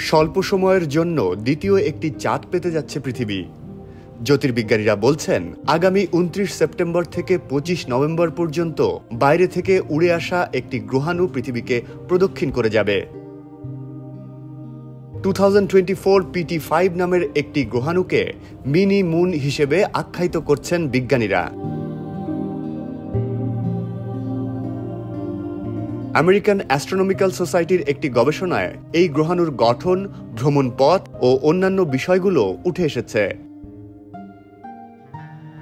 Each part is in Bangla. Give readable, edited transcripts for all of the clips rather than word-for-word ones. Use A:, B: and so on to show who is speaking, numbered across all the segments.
A: স্বল্প সময়ের জন্য দ্বিতীয় একটি চাঁদ পেতে যাচ্ছে পৃথিবী। জ্যোতির্বিজ্ঞানীরা বলছেন, আগামী ২৯ সেপ্টেম্বর থেকে ২৫ নভেম্বর পর্যন্ত বাইরে থেকে উড়ে আসা একটি গ্রহাণু পৃথিবীকে প্রদক্ষিণ করে যাবে। 2024 PT5 নামের একটি গ্রহাণুকে মিনি মুন হিসেবে আখ্যায়িত করছেন বিজ্ঞানীরা। আমেরিকান অ্যাস্ট্রোনমিক্যাল সোসাইটির একটি গবেষণায় এই গ্রহাণুর গঠন, ভ্রমণ পথ ও অন্যান্য বিষয়গুলো উঠে এসেছে।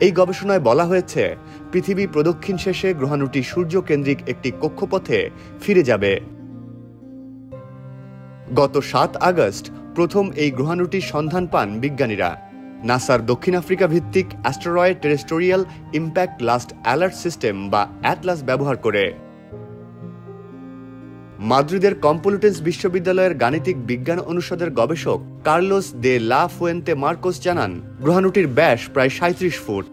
A: এই গবেষণায় বলা হয়েছে, পৃথিবী প্রদক্ষিণ শেষে গ্রহাণুটি সূর্যকেন্দ্রিক একটি কক্ষপথে ফিরে যাবে। গত ৭ আগস্ট প্রথম এই গ্রহাণুটির সন্ধান পান বিজ্ঞানীরা। নাসার দক্ষিণ আফ্রিকা ভিত্তিক asteroid terrestrial impact last alert system বা অ্যাটলাস ব্যবহার করে। মাদ্রিদের কম্পলুটেন্স বিশ্ববিদ্যালয়ের গাণিতিক বিজ্ঞান অনুষদের গবেষক কার্লোস দে লা ফুয়েন্তে মার্কোস জানান, গ্রহাণুটির ব্যাস প্রায় ৩৭ ফুট।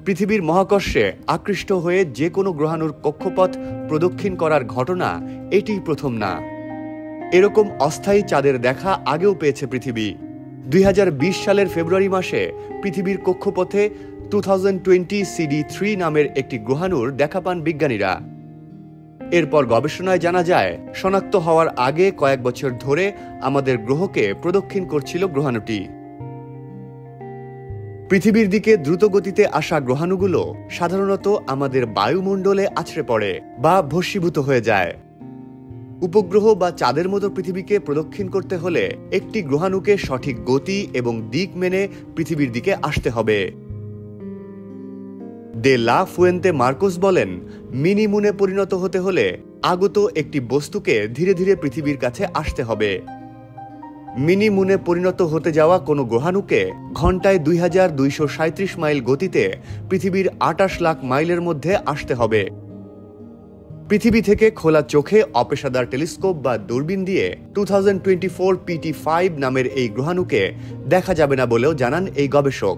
A: পৃথিবীর মহাকর্ষে আকৃষ্ট হয়ে যে কোনো গ্রহাণুর কক্ষপথ প্রদক্ষিণ করার ঘটনা এটিই প্রথম না। এরকম অস্থায়ী চাঁদের দেখা আগেও পেয়েছে পৃথিবী। ২০২০ সালের ফেব্রুয়ারি মাসে পৃথিবীর কক্ষপথে 2020 CD3 নামের একটি গ্রহাণুর দেখা পান বিজ্ঞানীরা। এরপর গবেষণায় জানা যায়, শনাক্ত হওয়ার আগে কয়েক বছর ধরে আমাদের গ্রহকে প্রদক্ষিণ করছিল গ্রহাণুটি। পৃথিবীর দিকে দ্রুত গতিতে আসা গ্রহাণুগুলো সাধারণত আমাদের বায়ুমণ্ডলে আছড়ে পড়ে বা ভস্মীভূত হয়ে যায়। উপগ্রহ বা চাঁদের মতো পৃথিবীকে প্রদক্ষিণ করতে হলে একটি গ্রহাণুকে সঠিক গতি এবং দিক মেনে পৃথিবীর দিকে আসতে হবে। দে লা ফুয়েন্তে মার্কোস বলেন, মিনি মুনে পরিণত হতে হলে আগত একটি বস্তুকে ধীরে ধীরে পৃথিবীর কাছে আসতে হবে। মিনি মুনে পরিণত হতে যাওয়া কোনো গ্রহাণুকে ঘন্টায় ২২৩৭ মাইল গতিতে পৃথিবীর ২৮ লাখ মাইলের মধ্যে আসতে হবে। পৃথিবী থেকে খোলা চোখে অপেশাদার টেলিস্কোপ বা দূরবীন দিয়ে 2024 PT5 নামের এই গ্রহাণুকে দেখা যাবে না বলেও জানান এই গবেষক।